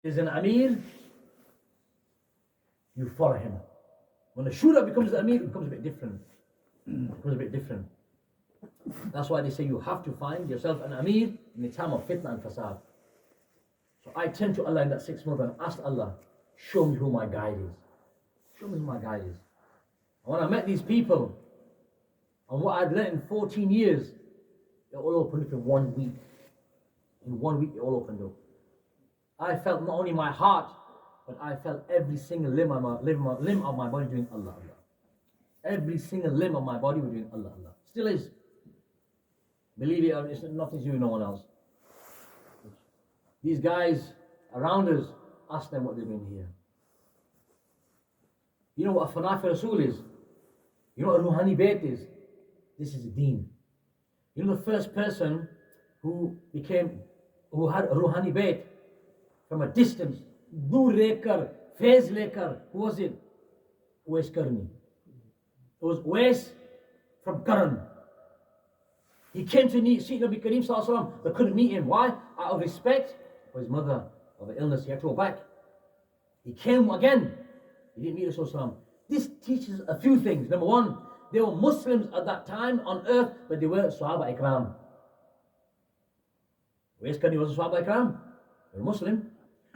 is an Amir, you follow him. When a Shura becomes an Amir, it becomes a bit different. That's why they say you have to find yourself an Amir in the time of fitna and fasad. So I turned to Allah in that 6 months and asked Allah, show me who my guide is. Show me who my guide is. And when I met these people, and what I'd learned in 14 years, it all opened up in 1 week. In 1 week, it all opened up. I felt not only my heart, but I felt every single limb of my body doing Allah, Allah. Every single limb of my body was doing Allah, Allah. Still is. Believe it or not, it's nothing to do with no one else. These guys around us, ask them what they're doing here. You know what a Fanaf Rasul is? You know what a Ruhani Bayt is? This is a deen. You know the first person who had a Ruhani Bayt from a distance, dur lekar, fez lekar, who was it? Uwais Karni. It was Uwais from Karan. He came to see Nabi Kareem Sallallahu Alaihi Wasallam, but couldn't meet him. Why? Out of respect for his mother of the illness, he had to go back. He came again. He didn't meet Rasulullah. This teaches a few things. Number one, they were Muslims at that time on earth, but they weren't Sahaba Ikram. Uwais Karni was a Sahaba Ikram. They were Muslim.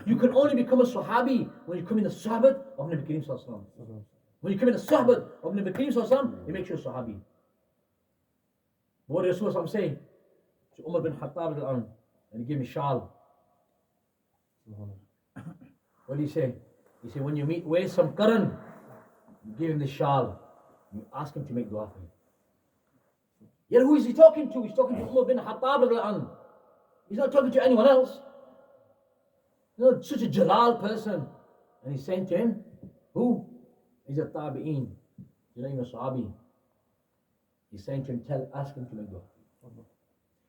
You can only become a Sahabi when you come in the Sahbat of Nabi Kareem Sallallahu Alaihi Wasallam. When you come in the Sahbat of Nabi Kareem Sallallahu Alaihi Wasallam, it makes you a Sahabi. What did Rasulullah say to Umar bin Khattab, and he gave me shawl. What did he say? He said, when you meet Uwais from Karan, you give him the shawl. You ask him to make dua for you. Yet who is he talking to? He's talking to Umar bin Khattab. He's not talking to anyone else. You know, such a Jalal person. And he's saying to him, who? He's a Tabi'een. He's not even a Sahabi. He's saying to him, ask him to make dua.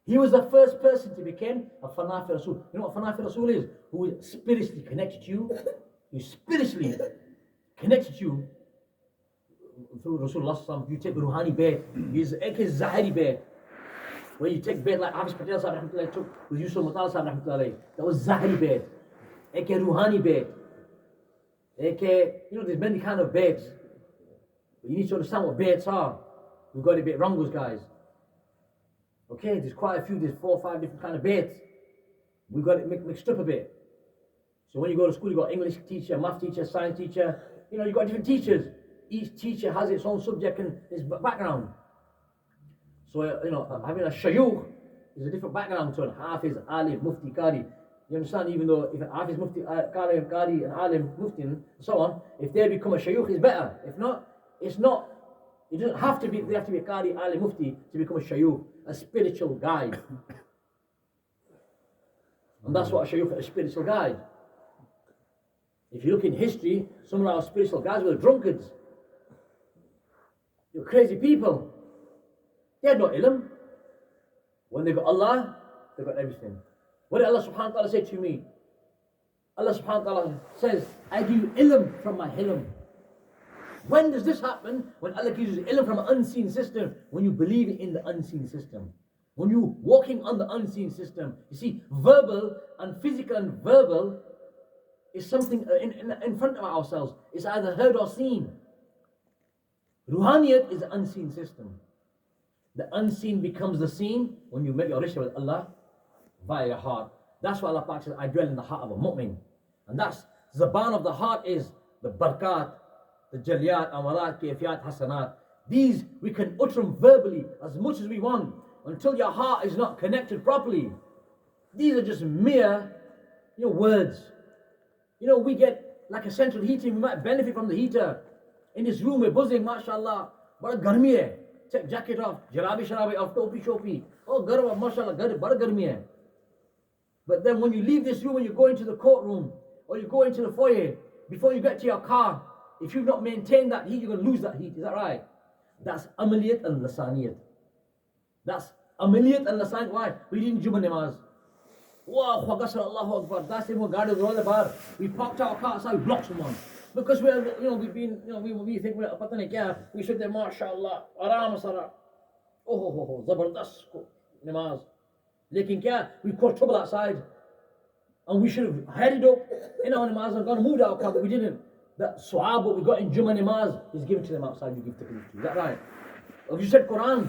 He was the first person to become a Fanaf Rasul. You know what Fanaf Rasul is? Who is spiritually connected to you. Who is spiritually connected to you through Rasulullah. You take Ruhani Bayt. He's Eke Zahiri Bayt. Where you take Bayt like Hafiz Patel Sahib Rahmatullah took with Yusuf Matal Sahib Rahmatullah. That was Zahiri Bayt. Eke Ruhani Bayt. Eke, you know, there's many kind of Bayts. But you need to understand what Bayts are. We've got it a bit wrong, those guys. Okay, there's quite a few, there's 4 or 5 different kind of Bayts. We've got it mixed up a bit. So when you go to school, you've got English teacher, math teacher, science teacher. You know, you've got different teachers. Each teacher has its own subject and its background. So, you know, having a shayukh is a different background to an hafiz, alim, mufti, qari. You understand? Even though if an hafiz, mufti, qari, and alim, mufti, and so on, if they become a shayukh, it's better. If not, it's not. It doesn't have to be, they have to be a qari, alim, mufti to become a shayukh, a spiritual guide. And that's what a shayukh is, a spiritual guide. If you look in history, some of our spiritual guides were drunkards. They were crazy people. They had no ilm. When they got Allah, they got everything. What did Allah subhanahu wa ta'ala say to me? Allah subhanahu wa ta'ala says, I give you ilm from my hilm. When does this happen? When Allah gives you ilm from an unseen system. When you believe in the unseen system. When you're walking on the unseen system. You see, verbal and physical and verbal is something in front of ourselves. It's either heard or seen. Ruhaniyat is an unseen system. The unseen becomes the seen when you make your rishta with Allah via your heart. That's why Allah says, I dwell in the heart of a mu'min. And that's, the zaban of the heart is the barakat, the jaliyat, amalat, kayfiyat, hasanat. These we can utter them verbally as much as we want until your heart is not connected properly. These are just mere, words. We get like a central heating, we might benefit from the heater. In this room we're buzzing, mashallah. Bada garmi hai. Take jacket off, jarabi sharabi off, topi shopi. Oh, garwa, mashallah, bada garmi hai. But then when you leave this room and you go into the courtroom or you go into the foyer, before you get to your car, if you've not maintained that heat, you're going to lose that heat. Is that right? That's amaliyat and lasaniyat. That's amaliyat and lasaniyat. Why? We didn't Juma namaz. Wow, Khwagasar Allahu Akbar. That's it, we parked our car outside, we blocked someone. Because we've been, we think we're patane kya, we should say, mashallah, aram sara. Oh, zabardast namaz. Lekin kya, we caused trouble outside. And we should have headed up in our namaz and gone and moved our car, but we didn't. That su'ab what we got in Jummah namaz is given to them outside, you give to them. Is that right? Or you said Quran.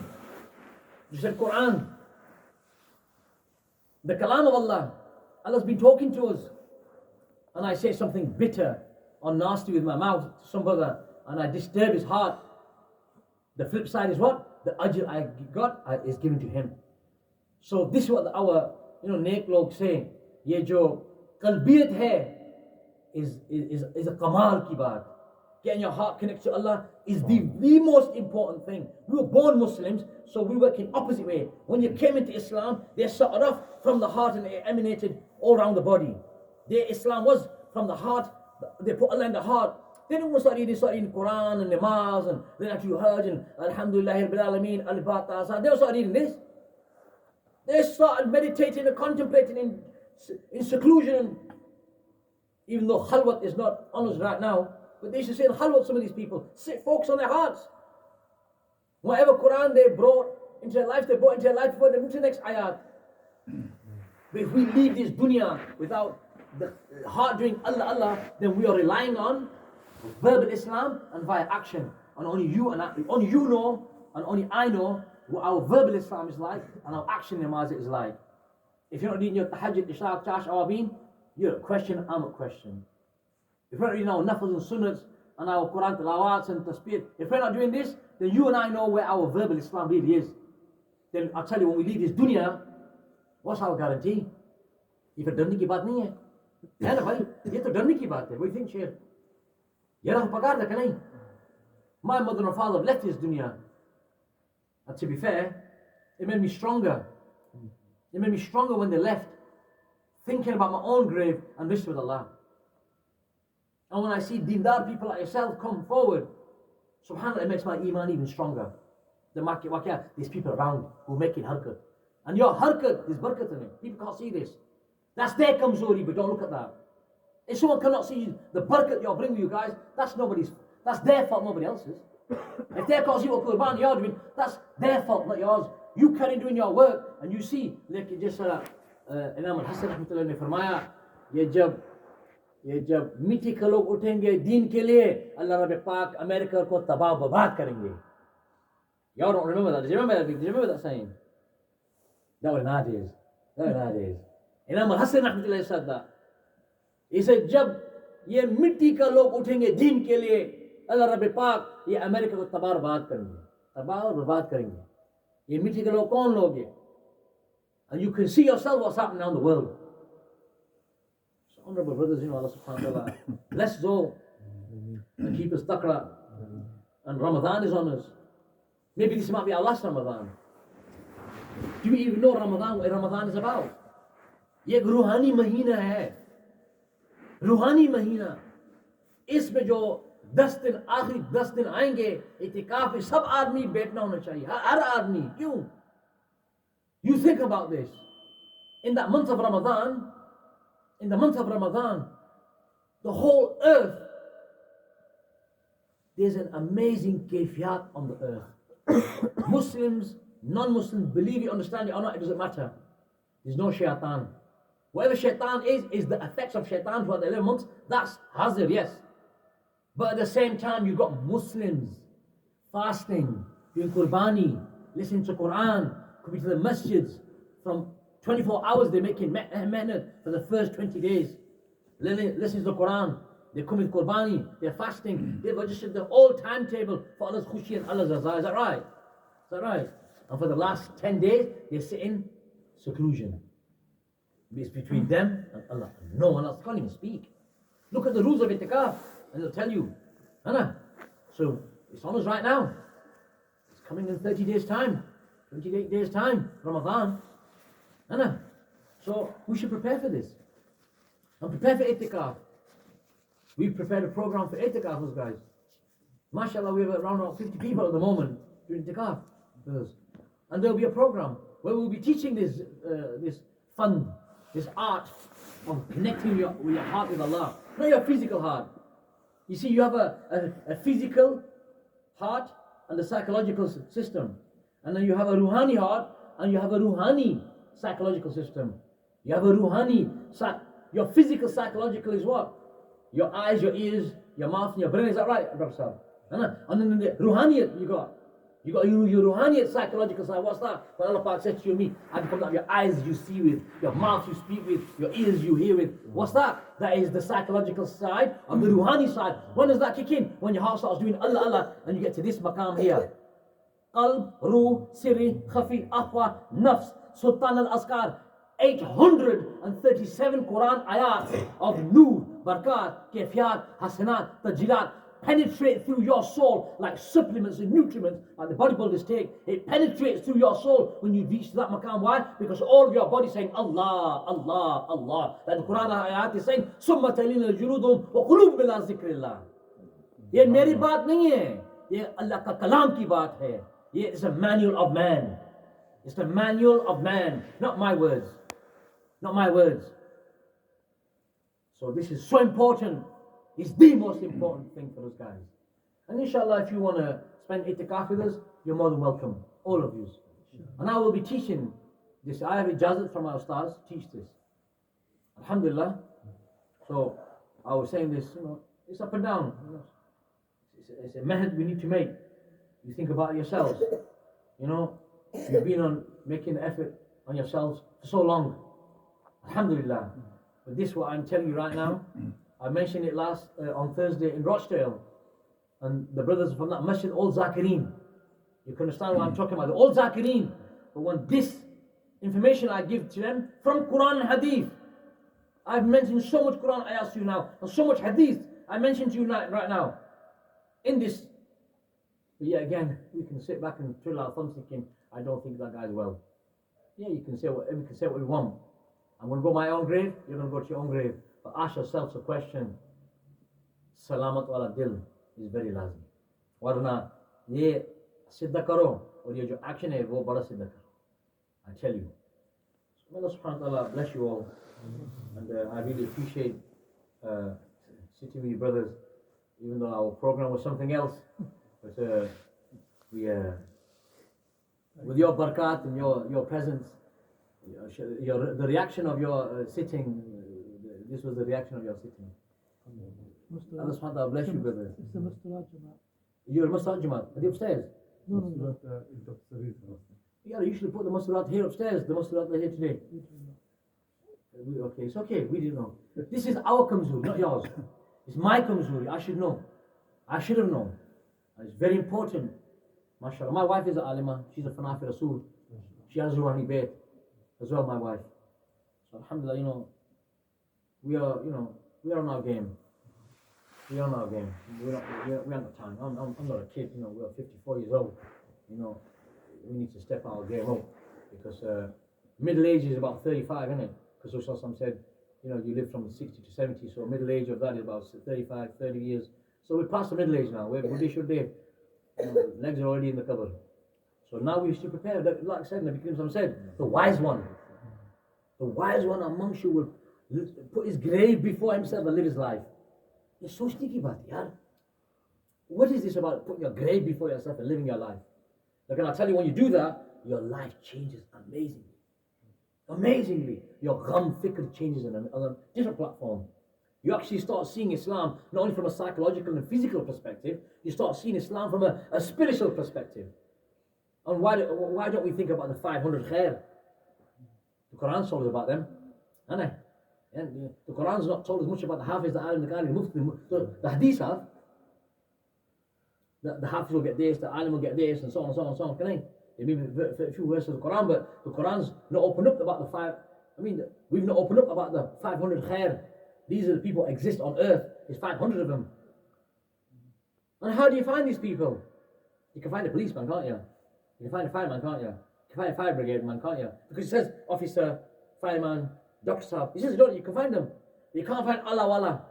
You said Quran. The kalam of Allah. Allah's been talking to us. And I say something bitter or nasty with my mouth to some brother, and I disturb his heart. The flip side is what? The ajr I got is given to him. So this is what our नेक लोग say. ये जो qalbiyat hai is a kamal ki baat. Getting your heart connected to Allah is the most important thing. We were born Muslims, so we work in opposite way. When you came into Islam, they started off from the heart and it emanated all around the body. Their Islam was from the heart. They put Allah in the heart. They didn't start reading Quran and namaz and then after you Hajj and Alhamdulillah Rabbil Alameen, Al-Fatiha. They don't start reading this. They started meditating and contemplating in seclusion. Even though khalwat is not on us right now, but they should say in khalwat, some of these people focus on their hearts. Whatever Quran they brought into their life, before they move to the next ayat. But if we leave this dunya without the heart doing Allah, Allah, then we are relying on verbal Islam and via action. And only you know, and only I know what our verbal Islam is like and our action namaz is like. If you're not reading your tahajjud, ishraq, chash, awabin, you're a question, I'm a question. If we're not reading our nafls and sunnats and our Quran tilawats and tasbih, if we're not doing this, then you and I know where our verbal Islam really is. Then I'll tell you, when we leave this dunya, what's our guarantee? If it doesn't ki baat nahi hai. है ना भाई, ये तो डरने की बात है. What do you think, Sheikh? ये रहा पगार था कि नहीं? My mother and father left this dunya. And to be fair, it made me stronger. It made me stronger when they left, thinking about my own grave and this with Allah. And when I see dindar people like yourself come forward, subhanAllah, it makes my iman even stronger. These people around who make it harkat. And your harkat, there's barakat in it. People can't see this. That's their kamzori, but don't look at that. If someone cannot see the barakat you're bringing you guys, that's their fault, nobody else's. If they can't see what Qurban you're doing, that's their fault, not yours. You carry doing your work, and you see, like just Imam al-Hasan rahmatullah ne farmaya, ye jab miti ke log uthenge deen ke liye, Allah Rabbi Pak America ko tabah babad karenge. Y'all don't remember that. Did you remember that saying? That was nowadays. Imam al-Hasan rahmatullah said that. He said, जब ये मिट्टी का लोग उठेंगे दीन के लिए, अल्लाह रब्बे पाक ये अमेरिका को तबाह और बर्बाद करेंगे. ये मिट्टी के लोग कौन लोग हैं? And you can see yourself what's happening around the world. So honorable brothers, Allah subhanahu wa ta'ala, bless us all and keep us taqra. And Ramadan is on us. Maybe this might be our last Ramadan. Do you even know what Ramadan is about? ये एक रूहानी महीना है. रूहानी महीना. इसमें जो 10 दिन आखिरी 10 दिन आएंगे, इतिकाफ में सब आदमी बैठना होना चाहिए. हर आदमी. क्यों? You think about this. In the month of Ramadan, the whole earth, there's an amazing kayfiyat on the earth. Muslims, non-Muslims, believe it, understand it or not, it doesn't matter. There's no shaitan. Whatever shaitan is the effects of shaitan for the 11 months, that's hazir, yes. But at the same time, you've got Muslims fasting, doing qurbani, listening to Quran, coming to the masjids. From 24 hours, they're making mehnat for the first 20 days. Listening to the Quran, they're coming to qurbani, they're fasting, they've registered the whole timetable for Allah's khushi and Allah's razaa. Is that right? And for the last 10 days, they sit in seclusion. It's between them and Allah. No one else can't even speak. Look at the rules of itikaf, and they'll tell you. Anna. So it's on us right now. It's coming in 30 days' time, 28 days' time, Ramadan. Anna. So we should prepare for this. And prepare for itikaf. We've prepared a program for itikaf, guys. MashaAllah, we have around 50 people at the moment doing itikaf with us. And there'll be a program where we'll be teaching this fun, this art of connecting your heart with Allah. Not your physical heart. You see, you have a physical heart and a psychological system. And then you have a ruhani heart and you have a ruhani psychological system. You have a ruhani Your physical, psychological is what? Your eyes, your ears, your mouth, and your brain. Is that right, Dr. Sal? And then the ruhaniyat you got. You got your ruhaniyat, psychological side. What's that? When Allah Pak said to you and me, I become like your eyes you see with, your mouth you speak with, your ears you hear with. What's that? That is the psychological side of the ruhani side. When does that kick in? When your heart starts doing Allah, Allah, and you get to this maqam here. Qalb, Ruh, Siri, Khafi, Akhwa, Nafs, Sultan al-Askar. 837 Quran ayat of Nur, Barakat, Kefiyat, Hasanat, Tajilat penetrate through your soul like supplements and nutriments like the bodybuilders take. It penetrates through your soul when you reach that maqam. Why? Because all of your body is saying Allah, Allah, Allah. Like the Quran ayat is saying Summa talina junudum wa qulub bila zikrillah. Ye meri baat nahi hai. Ye Allah ka kalam ki baat hai. Ye is a manual of man. It's the manual of man, not my words. Not my words. So this is so important. It's the most important thing for us guys. And inshallah, if you want to spend itikaf with us, you're more than welcome. All of you. And I will be teaching this. I have ijazat from our stars to teach this. Alhamdulillah. So I was saying this, it's up and down. It's a method we need to make. You think about yourselves. You've been on making the effort on yourselves for so long. Alhamdulillah. But this what I'm telling you right now. I mentioned it on Thursday in Rochdale. And the brothers from that masjid, all Zakireen. You can understand what I'm talking about. They're all Zakireen. But when this information I give to them from Quran and Hadith. I've mentioned so much Quran ayahs to you now. And so much Hadith I mentioned to you right now. In this. But yeah, again, we can sit back and twiddle our thumbs thinking, I don't think that guy's well. Yeah, we can say what we want. I'm going to go to my own grave, you're going to go to your own grave. But ask yourselves a question. Salamat wala dil is very lazim. Warna, ye siddha karo, or ye jo action hai, wo bada siddha karo. I tell you. May Allah subhanahu wa ta'ala bless you all. And I really appreciate sitting with you brothers, even though our program was something else. But with your barakat and your presence, the reaction of your sitting, this was the reaction of your sitting. Allah subhanahu wa ta'ala bless you, brother. It's the Mustarat Jamaat. You're a Mustarat Jamaat. Are they upstairs? No. Yeah, they usually put the Mustarat here upstairs. The Mustarat are here today. Okay, it's okay. We didn't know. This is our Kamzuri, not yours. It's my Kamzuri. I should know. I should have known. And it's very important. MashaAllah. My wife is an alima. She's a Fanafi Rasul. She has Ruhani Bayt as well, my wife. So alhamdulillah, we are on our game. We are on our game. We haven't got time. I'm not a kid, we're 54 years old. We need to step our game up. Because middle age is about 35, isn't it? Because Rasul said, you live from 60 to 70, so middle age of that is about 35, 30 years. So we're past the middle age now. We're should be. Legs are already in the cupboard. So now we should prepare. Like I said, Nabi Karim said, the wise one amongst you will put his grave before himself and live his life. It's so sneaky about it, yaar. What is this about putting your grave before yourself and living your life? Like, and I'll tell you, when you do that, your life changes amazingly. Amazingly. Your gham fikr changes on a different platform. You actually start seeing Islam not only from a psychological and physical perspective, you start seeing Islam from a spiritual perspective. And why don't we think about the 500 khair? The Quran told us about them, hasn't it? And the Quran's not told us much about the Hafiz, the Alim, the Qari, the Mufti. The Hadith have. The Hafiz will get this, the Alim will get this, and so on and so on and so on. Can I? There may be a few verses of the Quran, but the Quran's not opened up about we've not opened up about the 500 khair. These are the people that exist on earth. There's 500 of them. And how do you find these people? You can find a policeman, can't you? You can find a fireman, can't you? You can find a fire brigade man, can't you? Because it says officer, fireman, doctor sahab. It says you can find them. You can't find Allah Wala.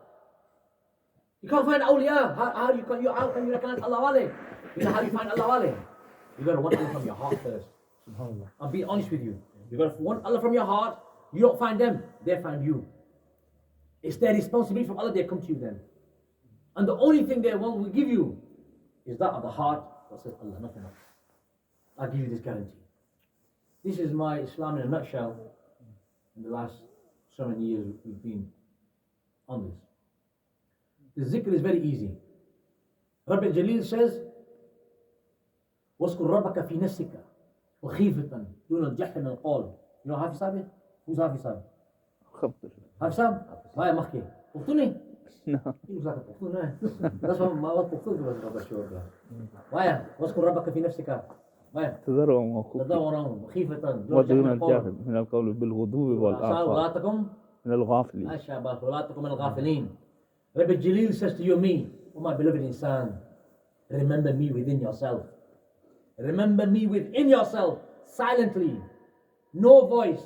You can't find awliya. How can you recognize Allah Wale? You know how you find Allah Wale? You've got to want Allah from your heart first. I'll be honest with you. You've got to want Allah from your heart. You don't find them, they find you. It's their responsibility from Allah, they come to you then. And the only thing they will give you is that of the heart that says Allah, nothing else. I'll give you this guarantee. This is my Islam in a nutshell in the last so many years we've been on this. The zikr is very easy. Rabbi Jalil says, وَاذْكُرْ رَبَّكَ فِي نَفْسِكَ وَخِيفَةً دُونَ الْجَهْرِ مِنَ الْقَوْلِ. You know Hafiz Sahib? Who's Hafiz Sahib? Hafiz Sahib? Why Mahki? Puhtuni? No. He looks like a Puhtun, eh? That's what Puhtun was. Why? وَاذْكُرْ رَبَّكَ فِي نَفْسِكَ. Why? تذرهم وخفوا تدورهم خيفة ودون الجهل من القول بالغدو والآصال ولا تكن من الغافلين. أشابه ولا تكن من الغافلين. Rabbi Jalil says to you and me, oh my beloved insan, remember me within yourself. Remember me within yourself, silently, no voice,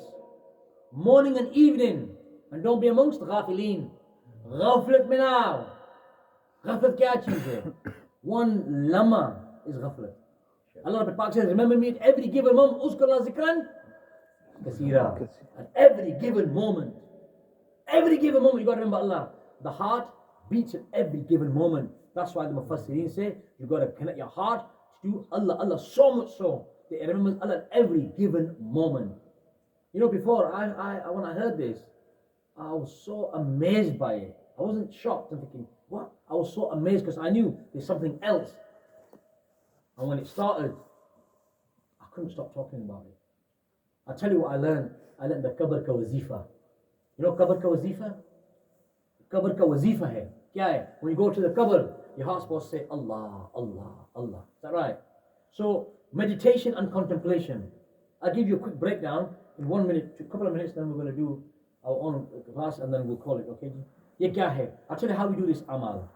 morning and evening, and don't be amongst the ghafilin. Ghaflat minaw. Ghaflat kya cheez hai? One lama is ghaflat. Allah Rabbi Pak says, remember me at every given moment. Uzkurna zikran kasira. At every given moment. Every given moment you got to remember Allah. The heart beats at every given moment. That's why the Mufassirin say, you got to connect your heart to Allah so much so that it remembers Allah at every given moment. You know, before, when I heard this, I was so amazed by it. I wasn't shocked and thinking, what? I was so amazed because I knew there's something else. And when it started, I couldn't stop talking about it. I'll tell you what I learned. I learned the Qabr ka wazifa. You know Qabr ka wazifa? Qabr ka wazifa hai. Kya hai? When you go to the Qabr, your heart's supposed to say Allah, Allah, Allah. Is that right? So, meditation and contemplation. I'll give you a quick breakdown in 1 minute, a couple of minutes, then we're going to do our own class and then we'll call it, okay? Ye kya hai? I'll tell you how we do this amal.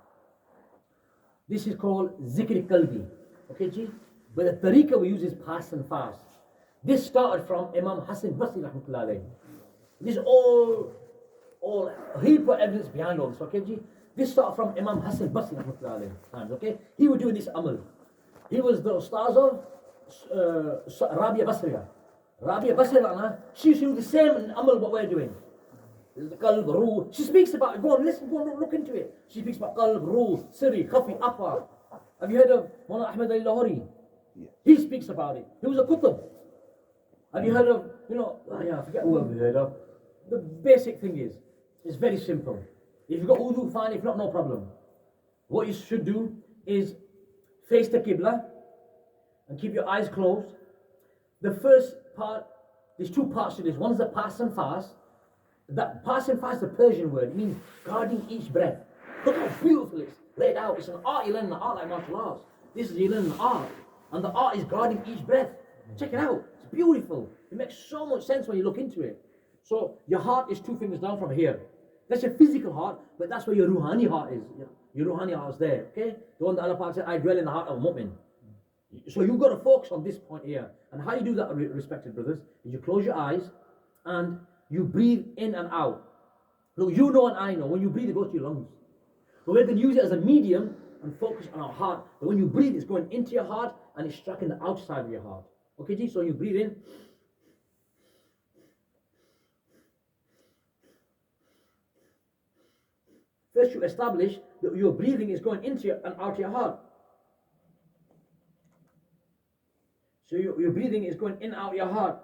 This is called zikr qalbi. Okay, Ji? But the tariqah we use is fast and fast. This started from Imam Hassan Basri rahmatullah alayhi. This is all he put evidence behind all this, okay, Ji? This started from Imam Hassan Basri rahmatullah alayhi times, okay? He was doing this amal. He was the ustaz of Rabia Basriya. Rabia Basriya, she used to do the same amal what we're doing. This is the qalb, ruh. She speaks about it. Go on, listen, go on, look into it. She speaks about qalb, ruh, siri, khafi, apa. Have you heard of Mawlana Ahmed Ali Lahori? Yeah. He speaks about it. He was a kutub. Have you heard of, I forget who have you heard of. The basic thing is, it's very simple. If you've got wudu, fine. If not, no problem. What you should do is face the Qibla and keep your eyes closed. The first part, there's two parts to this. One is the pass and fast. That pass and fast is a Persian word. It means guarding each breath. Look how beautiful it's laid out. It's an art. You learn the art like martial arts. This is you learn the art. And the art is guarding each breath. Check it out. It's beautiful. It makes so much sense when you look into it. So your heart is 2 fingers down from here. That's your physical heart, but that's where your ruhani heart is. Your ruhani heart is there. Okay? The one that Allah Pak said, I dwell in the heart of a mu'min. So you've got to focus on this point here. And how you do that, respected brothers, is you close your eyes and you breathe in and out. Look, you know and I know, when you breathe, it goes to your lungs. But we're going to use it as a medium and focus on our heart. But when you breathe, it's going into your heart and it's striking the outside of your heart. Okay, Ji? So you breathe in. First, you establish that your breathing is going into and out of your heart. So your breathing is going in and out of your heart.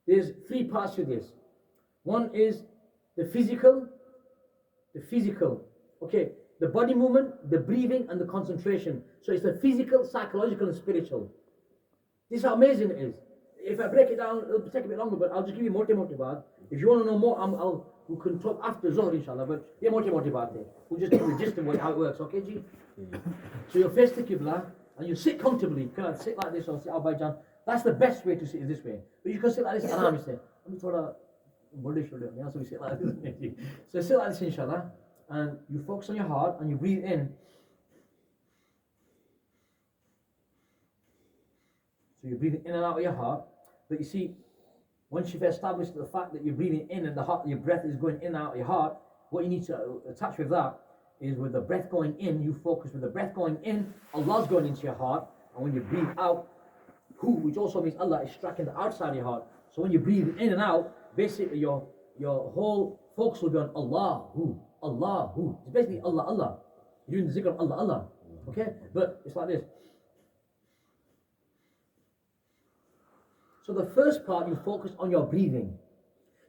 There's 3 parts to this. One is the physical, okay, the body movement, the breathing, and the concentration. So it's the physical, psychological, and spiritual. This is how amazing it is. If I break it down, it'll take a bit longer, but I'll just give you motivated. If you want to know more, we can talk after Zohar, inshallah, but yeah, motivated. We'll just give the gist of how it works, okay, Ji? So you face the Qibla, and you sit comfortably. Can I sit like this or sit out by Jan? That's the best way to sit, is this way. But you can sit like this, and I'm saying, so we sit like this. So sit like this, inshallah, and you focus on your heart, and you breathe in. So you're breathing in and out of your heart. But you see, once you've established the fact that you're breathing in and the heart, your breath is going in and out of your heart, what you need to attach with that is with the breath going in, you focus with the breath going in, Allah's going into your heart, and when you breathe out, which also means Allah is striking the outside of your heart. So when you breathe in and out, basically your whole focus will be on Allahu, Allahu. It's basically Allah, Allah. You're doing the zikr of Allah, Allah. Okay? But it's like this. So the first part, you focus on your breathing.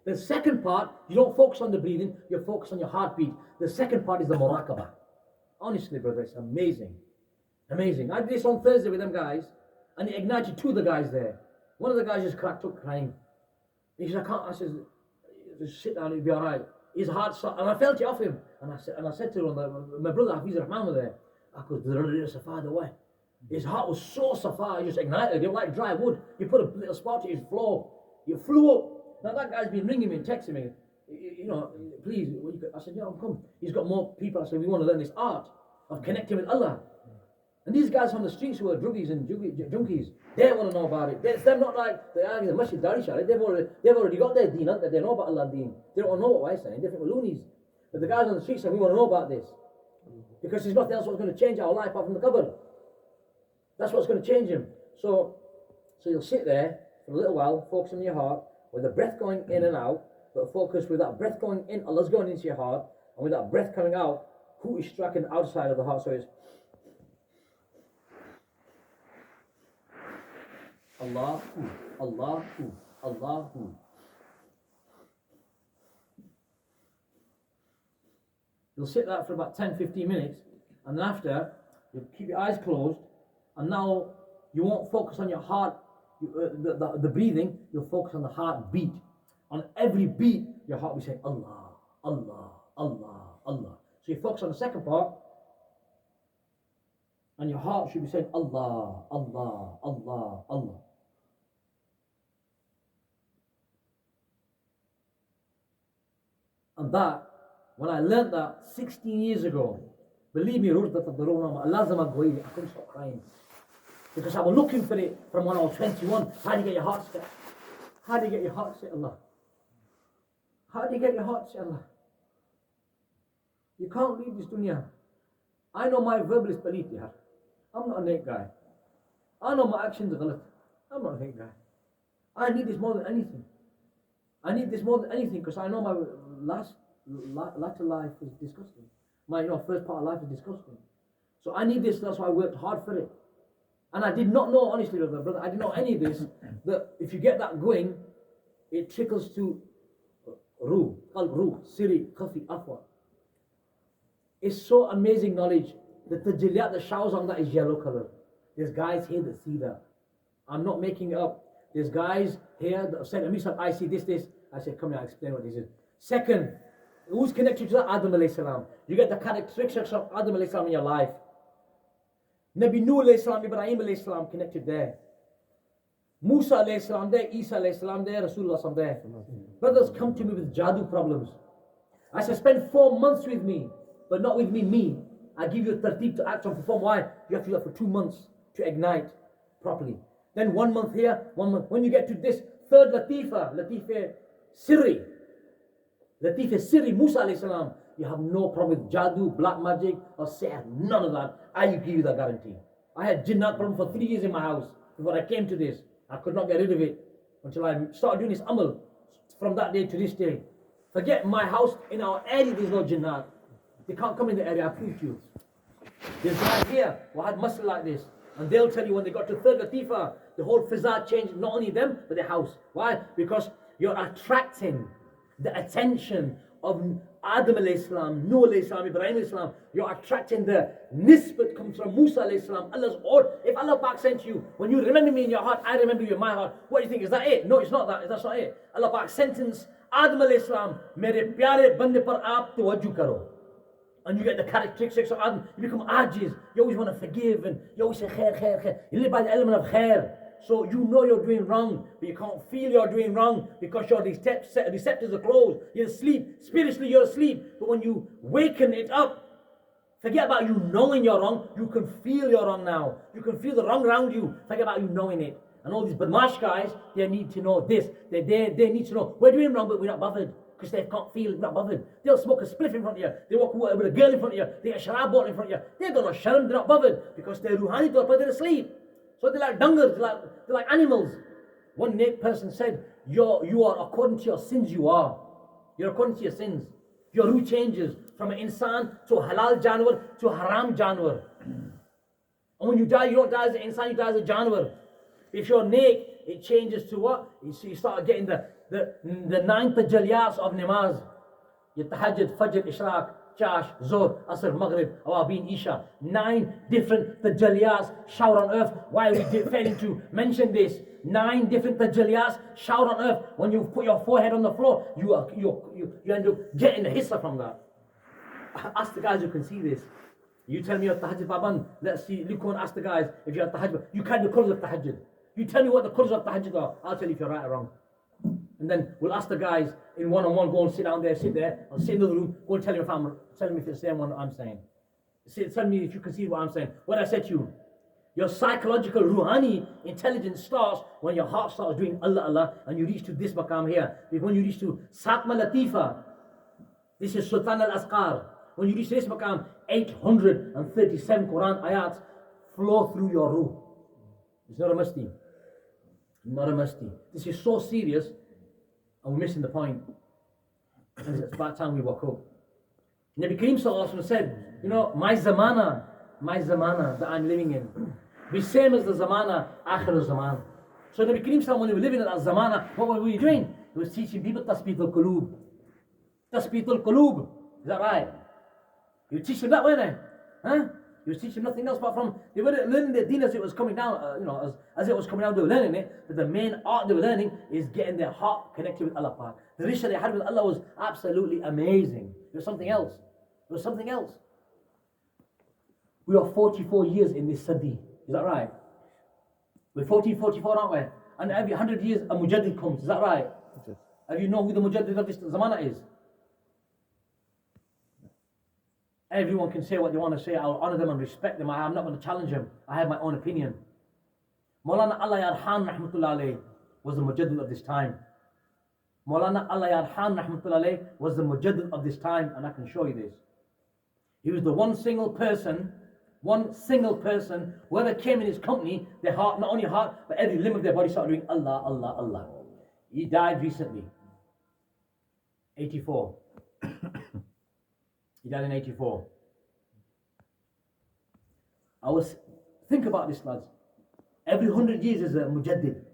The second part, you don't focus on the breathing, you focus on your heartbeat. The second part is the muraqabah. Honestly, brother, it's amazing. Amazing. I did this on Thursday with them guys, and it ignited two of the guys there. One of the guys just cracked up crying. He said, I can't, I said, just sit down, it'll be alright. His heart stopped, and I felt it off him. And I said to him, my brother Hafiz Rahman was there. I could, the way. His heart was so safa, it just ignited. It was like dry wood. You put a little spark to his floor, it flew up. Now that guy's been ringing me and texting me, you know, please. I said, yeah, I'll come. He's got more people. I said, we want to learn this art of connecting with Allah. And these guys on the streets who are druggies and junkies, they want to know about it. It's them not like they are in the Masjid Darishah. They've already got their deen, that they know about Allah deen. They don't know what we're saying. They're different loonies. But the guys on the streets say, we want to know about this. Because there's nothing else that's going to change our life apart from the qabr. That's what's going to change him. So you'll sit there for a little while, focus on your heart, with the breath going in and out, but focus with that breath going in, Allah's going into your heart, and with that breath coming out, who is striking outside of the heart. So it's Allahu, Allahu, Allahu. You'll sit there for about 10-15 minutes, and then after, you keep your eyes closed, and now you won't focus on your heart, the breathing, you'll focus on the heartbeat. On every beat, your heart will say Allah, Allah, Allah, Allah. So you focus on the second part, and your heart should be saying Allah, Allah, Allah, Allah. And that, when I learned that 16 years ago, believe me, I couldn't stop crying. Because I was looking for it from when I was 21. How do you get your heart set? How do you get your heart set, Allah? How do you get your heart set, Allah? You can't leave this dunya. I know my verbal is palit, yaar. I'm not a naked guy. I know my actions are galat. I'm not a naked guy. I need this more than anything. I need this more than anything because I know my latter life is disgusting. My first part of life is disgusting. So I need this, that's why I worked hard for it. And I did not know, honestly, brother, I didn't know any of this, that if you get that going, it trickles to ruh, qalb, ruh, siri, khafi, afwa. It's so amazing knowledge. The tajalliyat, the showers on that is yellow color. There's guys here that see that. I'm not making it up. There's guys here that said, I see this. I said, come here, I'll explain what this is. Second, who's connected to that? Adam alayhi salam. You get the characteristics of Adam alayhi salam in your life. Nabi Nuh alayhi salam, Ibrahim alayhi salam connected there. Musa alayhi salam there, Isa alayhi salam there, Rasulullah salam there. Brothers come to me with jadoo problems. I said, spend 4 months with me, but not with me. I give you a tartib to act on, perform. Why? You have to do that for 2 months to ignite properly. Then 1 month here, 1 month. When you get to this third latifa sirri, Musa alayhi salam, you have no problem with jadoo, black magic, or sihr, none of that. I give you that guarantee. I had jinnat problem for 3 years in my house before I came to this. I could not get rid of it until I started doing this amal from that day to this day. Forget my house, in our area there's no jinnat. They can't come in the area, I prove to you. There's guys here who had muscle like this, and they'll tell you when they got to third latifa, the whole fizza changed, not only them, but the house. Why? Because you're attracting the attention of Adam alayhi salam, Nuh alayhi salam, Ibrahim alayhi salam. You're attracting the nisbat comes from Musa alayhi salam, Allah's order. If Allah Pak sent you, when you remember me in your heart, I remember you in my heart. What do you think? Is that it? No, it's not that. That's not it. Allah Pak sentenced Adam alayhi salam, mere pyare bande par aap tawajjuh karo. And you get the characteristics of Adam. You become ajiz. You always want to forgive, and you always say khair. You live by the element of khair. So you know you're doing wrong, but you can't feel you're doing wrong because your receptors are closed. You're asleep. Spiritually, you're asleep. But when you waken it up, forget about you knowing you're wrong. You can feel you're wrong now. You can feel the wrong around you. Forget about you knowing it. And all these badmash guys, they need to know this. They need to know, we're doing wrong, but we're not bothered. Because they can't feel, we're not bothered. They'll smoke a spliff in front of you. They walk with a girl in front of you. They get a sharab bottle in front of you. They don't know sharm, they're not bothered. Because they're ruhani, but they're asleep. So they're like dungers, they're like animals. One naked person said, you are according to your sins, you are. You're according to your sins. Your ruh changes from an insan to a halal janwar to a haram janwar. And when you die, you don't die as an insan, you die as a janwar. If you're naked, it changes to what? You start getting the 9 tajalliyats of namaz. Your tahajjud, fajr, ishraq, chash, zuhr, asr, maghrib, awabin, isha. 9 different tajalliyats shower on earth. Why are we failing to mention this? 9 different tajalliyats shower on earth. When you put your forehead on the floor, you end up getting the hissa from that. Ask the guys who can see this. You tell me your tahajjud baban. Let's see. You go and ask the guys if you have tahajjud. You can't do colours of tahajjud. You tell me what the colours of tahajjud are. I'll tell you if you're right or wrong. And then we'll ask the guys in one-on-one, go and sit down there, sit there, or sit in the other room, go and tell me if you're saying what I'm saying. Tell me if you can see what I'm saying. What I said to you. Your psychological ruhani intelligence starts when your heart starts doing Allah Allah and you reach to this maqam here. When you reach to Satma Latifa, this is Sultan al-Asqar. When you reach this maqam, 837 Quran ayats flow through your ruh. It's not a musti. Not a musti. This is so serious and we're missing the point. And it's about time we woke up. Nabi Kareem Sallallahu Alaihi Wasallam said, you know, my zamana that I'm living in, be same as the zamana akhir zaman. So Nabi Kareem Sallallahu, when he was living in that zamana, what were we doing? He was teaching people tasbit al-qulub. Tasbit al-qulub. Is that right? He was teaching that way then. Huh? He was teaching nothing else apart from, they were learning their deen as it was coming down, as it was coming down, they were learning it. But the main art they were learning is getting their heart connected with Allah Pak. The rishah they had with Allah was absolutely amazing. It was something else. It was something else. We are 44 years in this sadi. Is that right? We're 44, aren't we? And every 100 years a mujaddid comes. Is that right? Yes. Have you know who the mujaddid of this zamana is? Everyone can say what they want to say. I'll honor them and respect them. I'm not going to challenge them. I have my own opinion. Maulana Allah Yarhan Rahmatullah Alayh was the mujaddid of this time. Maulana Allah Yarhan Rahmatullah Alayh was the mujaddid of this time, and I can show you this. He was the one single person, whoever came in his company, their heart, not only heart, but every limb of their body started doing Allah, Allah, Allah. He died recently. 84. He died in 84. Think about this, lads. Every 100 years is a mujaddid.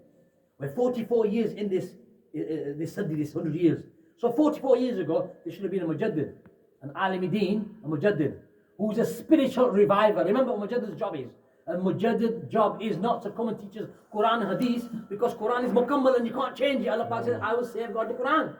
We're 44 years in this 100 years. So 44 years ago, there should have been a mujaddid. An alimi deen, a mujaddid, who's a spiritual reviver. Remember what mujaddid's job is. A mujaddid's job is not to come and teach us Quran and Hadith, because Quran is mukammal and you can't change it. Allah Pak says, I will safeguard the Quran.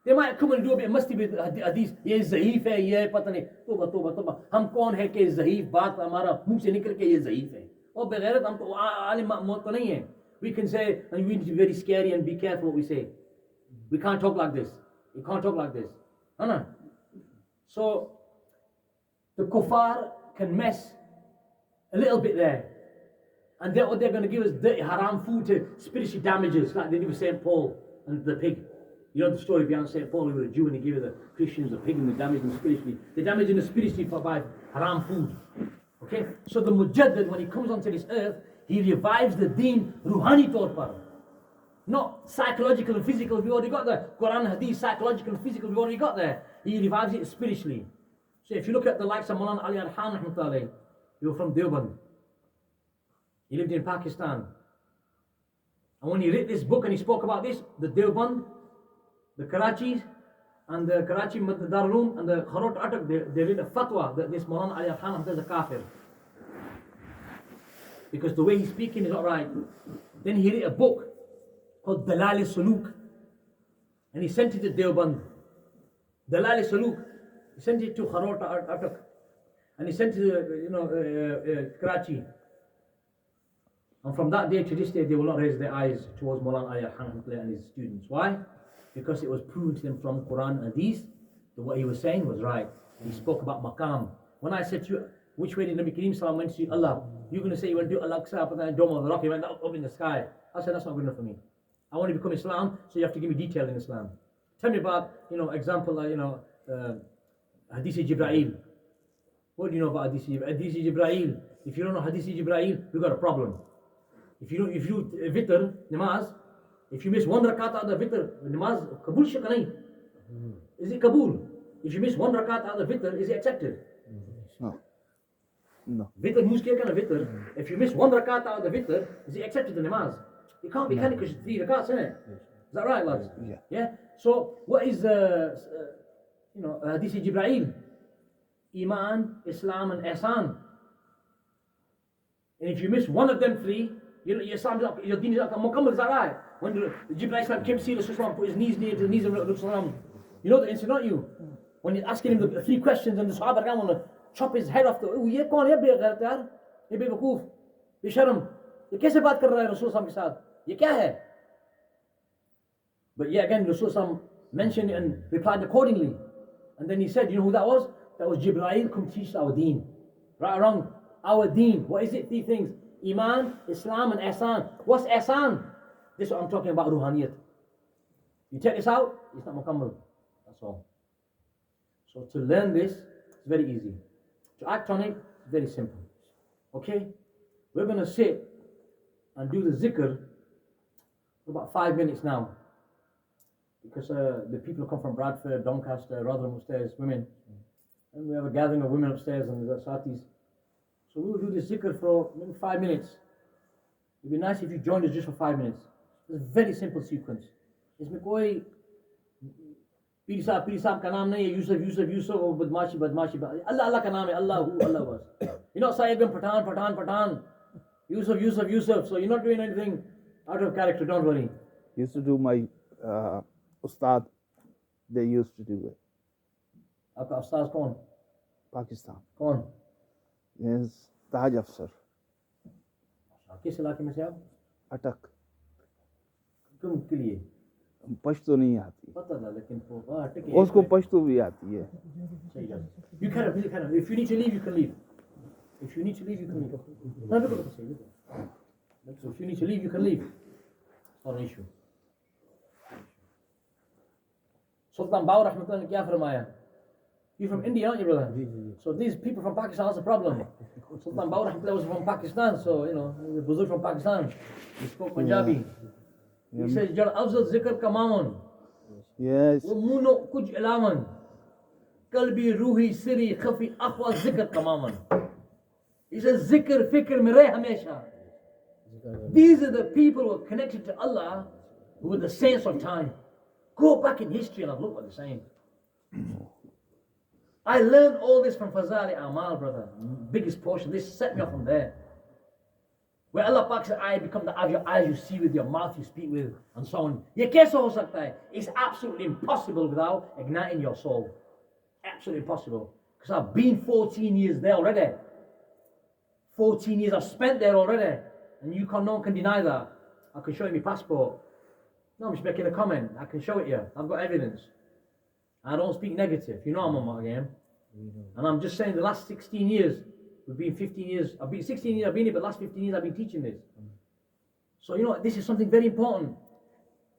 They might come and do a bit musty with Hadith. Ye zaheef hai, ye pata nahi. Toba. Hum kaun hai ke zaheef baat hamara muh se nikal ke ye zaheef hai. Oh, beghairat, hum to alim ma'mud to nahi hai. We can say, and we need to be very scary and be careful what we say. We can't talk like this. We can't talk like this. No. So, the kuffar can mess a little bit there. And what they're going to give us dirty haram food to spiritually damage us, like they did with St. Paul and the pig. You know the story behind St. Paul, he was a Jew and he gave the Christians a pig and they damaged them spiritually. They damaged them spiritually by haram food. Okay? So the mujaddid, when he comes onto this earth, he revives the deen ruhani taur par. Not psychological and physical, we already got there. Quran, Hadith, psychological and physical, we already got there. He revives it spiritually. So if you look at the likes of Maulana Ali Arhan Rahmatullah, he was from Deoband. He lived in Pakistan. And when he wrote this book and he spoke about this, the Deoband, the Karachi, and the Karachi Darul and the Kharot Atak, they read a fatwa that this Maulana Ali Arhan is a kafir. Because the way he's speaking is not right. Then he wrote a book called Dalal-e-Suluk. And he sent it to Deoband. Dalal-e-Suluk. He sent it to Kharot Atak. And he sent it to Karachi. And from that day to this day, they will not raise their eyes towards Maulana Ali Arhan and his students. Why? Because it was proven to them from Quran and Hadith that what he was saying was right. He spoke about maqam. When I said to you, which way did Nabi Kareem Sallallahu went to Allah? You're going to say you want to do Al-Aqsa up in the dome of the rock. He went up in the sky. I said, that's not good enough for me. I want to become Islam, so you have to give me detail in Islam. Tell me about, example, Hadith Jibreel. What do you know about Hadith Jibreel? If you don't know Hadith Jibreel, we've got a problem. If you Witr, namaz, if you miss one rakat out of the Witr, namaz, kabul shaka nahi. Is it kabul? If you miss one rakat out of the Witr, is it accepted? No. Witr, who's kind of Witr? If you miss one rakat out of the Witr, is it accepted the namaz? It can't be, can it? Because it's 3 rakats, isn't it? Is that right, lads? Yeah. So, what is Hadith Jibreel? Iman, Islam, and Ihsan. And if you miss one of them 3, your Islam is not, your deen is not mukammal. Is that right? When Jibreel Islam came to see Rasulullah, put his knees near to the knees of Rasulullah. You know the incident, not you? When he's asking him the 3 questions and the Sahaba want to chop his head off. ये कौन है बेगैरत यार? ये बेवकूफ, बेशर्म. ये कैसे बात कर रहा है रसूल के साथ? ये क्या है? But yet again, Rasul mentioned it and replied accordingly. And then he said, you know who that was? That was Jibreel come teach our deen. Right or wrong? Our deen. What is it? 3 things. Iman, Islam, and Ihsan. What's Ihsan? This is what I'm talking about, ruhaniyat. You take this out, it's not mukammal. That's all. So to learn this, it's very easy. To act on it, it's very simple. Okay? We're going to sit and do the zikr for about 5 minutes now. Because the people who come from Bradford, Doncaster, Rotherham upstairs, women, and we have a gathering of women upstairs and the Satis. So we will do this zikr for maybe 5 minutes. It'd be nice if you joined us just for 5 minutes. It's a very simple sequence. इसमें कोई पीर साहब का नाम नहीं है, यूसुफ और बदमाशी अल्लाह का नाम है, अल्लाह बस. You're not saying Pathan. Yusuf. So you're not doing anything out of character, don't worry. Used to do my ustad, they used to do it. आपका उस्ताद कौन? Pakistan. कौन? Yes, Taj Afsar. किस इलाके में से आप? अटक. क्यों के लिए? पश्तो नहीं आती. पता ना, लेकिन अटक. उसको पश्तो भी आती है. सही है. You can. If you need to leave, you can leave. If you need to leave, you can leave. No, look. So if you need to leave, you can leave. It's not an issue. Sultan Baur Rahmatullah ne kya farmaya? You're from India, aren't you, brother? So these people from Pakistan, that's a problem. Sultan Baur Rahmatullah was from Pakistan, so, you know, the Buzurg from Pakistan. He spoke Punjabi. He says, Jal afzal zikr kamawan. Yes. Wa muno kuj ilawan. Kalbi, ruhi, siri, khafi, akhwa zikr kamawan. He says, zikr, fikr, mere hamesha. These are the people who are connected to Allah, who are the saints of time. Go back in history and look what they're saying. I learned all this from Fazali Amal, brother. Biggest portion. This set me off from there. Where Allah Pak said, I become the eye of your eyes you see with, your mouth you speak with, and so on. Ye kaise ho sakta hai? It's absolutely impossible without igniting your soul. Absolutely impossible. Because I've been 14 years there already. 14 years I've spent there already. And no one can deny that. I can show you my passport. No, I'm just making a comment. I can show it you. I've got evidence. I don't speak negative. You know I'm on my game. And I'm just saying the last 16 years, we've been 15 years, I've been 16 years, I've been here, but the last 15 years I've been teaching this. So, you know, this is something very important.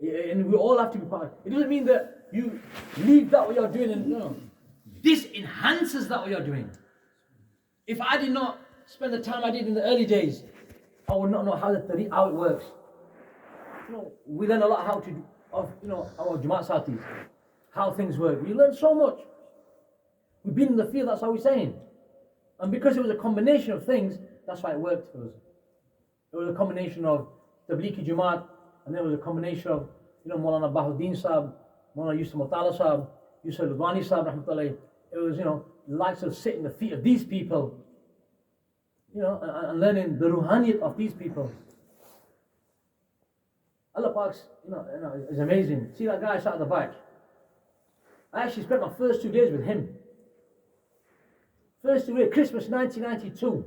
And we all have to be part of it. It doesn't mean that you leave that what you're doing and, no. This enhances that what you're doing. If I did not spend the time I did in the early days, I would not know how it works. You know, we learn a lot how to, our Jamaat Satis, how things work. We learn so much. We've been in the field, that's how we're saying. And because it was a combination of things, that's why it worked for us. It was a combination of Tablighi Jamaat, and then it was a combination of, Maulana Bahuddin Sahib, Maulana Yusuf Mutala Sahib, Yusuf Ludwani Sahib, rahmatullahi. It was, the likes of sitting the feet of these people, and learning the ruhaniyat of these people. Allah Pak's, is amazing. See that guy sat at the back? I actually spent my first 2 days with him. First 2 days, Christmas 1992.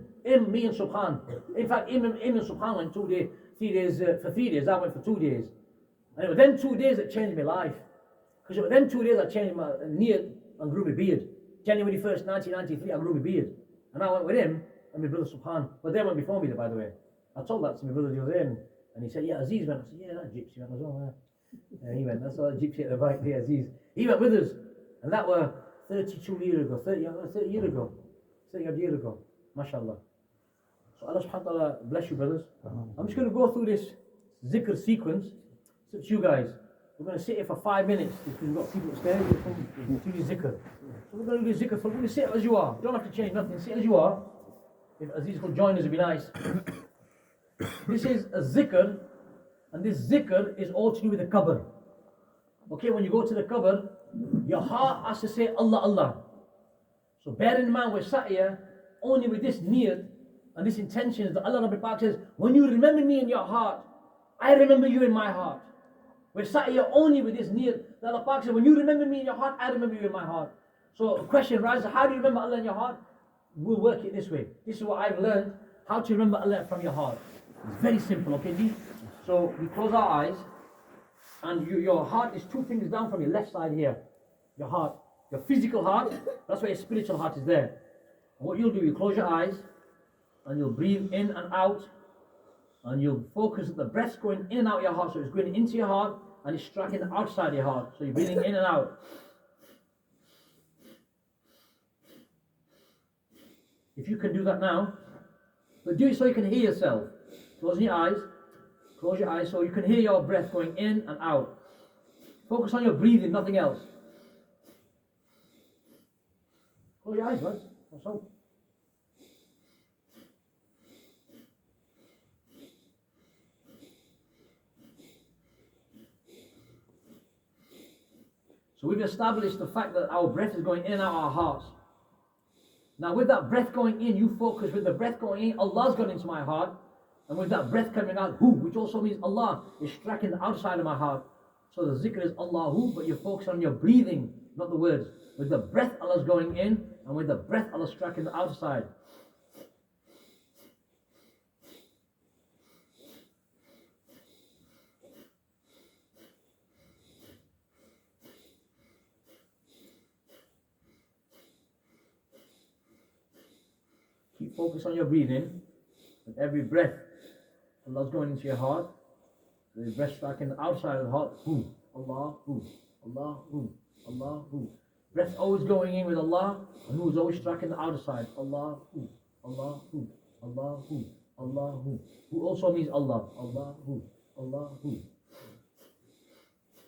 Me and Subhan. In fact, him and Subhan went 2 days, 3 days, for 3 days. I went for 2 days. And it was then 2 days that changed my life. Because it was then 2 days I changed my niyat and grew my beard. January 1st, 1993, I grew my beard. And I went with him and my brother Subhan. But they went before me, by the way. I told that to my brother the other day. And he said, yeah, Aziz went. I said, yeah, that gypsy went as well. Yeah. And he went, that's all that gypsy at the back there, Aziz. He went with us. And that were 32 years ago, 30 years ago. 30 odd years ago. MashaAllah. So Allah subhanahu wa ta'ala bless you, brothers. I'm just going to go through this zikr sequence. So it's you guys. We're going to sit here for 5 minutes because we've got people upstairs to do zikr. So we're going to do zikr for, we're going to sit as you are. You don't have to change nothing. Sit as you are. If Aziz could join us, it'd be nice. This is a zikr And this zikr is all to do with the qabr. Okay, when you go to the qabr, your heart has to say Allah, Allah. So bear in mind, we're sat here only with this niyat and this intention that Allah Rabbi Pak says, when you remember me in your heart, I remember you in my heart. We're sat here only with this niyat that Allah Pak says, when you remember me in your heart, I remember you in my heart. So a question arises, how do you remember Allah in your heart? We'll work it this way. This is what I've learned, how to remember Allah from your heart. It's very simple, okay? So we close our eyes, and your heart is 2 fingers down from your left side here. Your heart, your physical heart, that's why your spiritual heart is there. And what you'll do, you close your eyes, and you'll breathe in and out, and you'll focus at the breath going in and out of your heart. So it's going into your heart, and it's striking the outside of your heart. So you're breathing in and out. If you can do that now, but do it so you can hear yourself. Close your eyes so you can hear your breath going in and out. Focus on your breathing, nothing else. Close your eyes, guys. That's all. So we've established the fact that our breath is going in and out of our hearts. Now with that breath going in, you focus with the breath going in, Allah's gone into my heart. And with that breath coming out, hu, which also means Allah, is striking the outside of my heart. So the zikr is Allahu, but you focus on your breathing, not the words. With the breath, Allah's going in, and with the breath, Allah's striking the outside. Keep focus on your breathing. With every breath, Allah's going into your heart. The breath striking the outside of the heart. Hu, Allah, hu, Allah, hu, Allah, hu. Breath always going in with Allah, and who is always striking the outer side. Allah, hu, Allah, hu, Allah, hu, Allah, hu. Who also means Allah. Allah, hu, Allah, hu.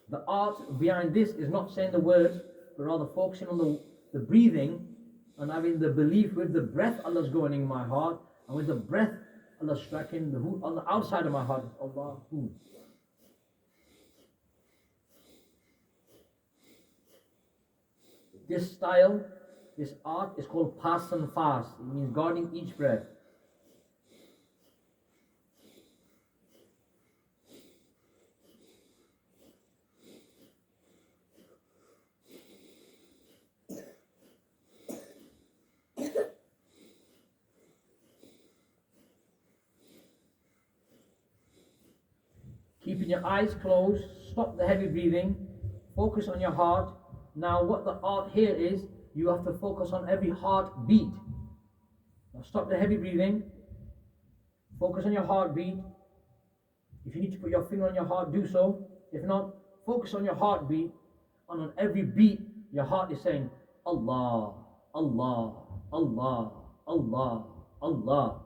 The art behind this is not saying the words, but rather focusing on the breathing and having the belief with the breath Allah's going in my heart, and with the breath Allah striking the hu on the outside of my heart. Allah, hu. This style, this art is called pass and fast. It means guarding each breath. Keeping your eyes closed, stop the heavy breathing, focus on your heart. Now what the art here is, you have to focus on every heartbeat. Now stop the heavy breathing, focus on your heartbeat. If you need to put your finger on your heart, do so. If not, focus on your heartbeat, and on every beat, your heart is saying, Allah, Allah, Allah, Allah, Allah.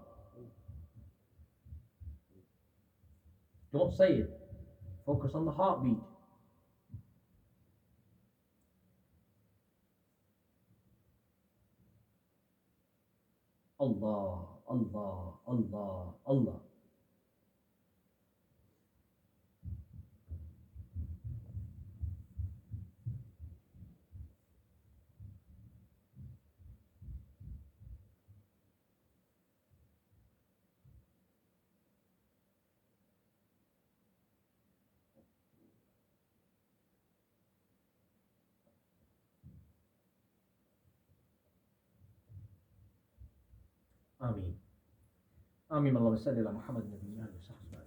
Don't say it. Focus on the heartbeat. Allah, Allah, Allah, Allah. آمين. آمين. اللهم صل على محمد النبي وآله وصحبه.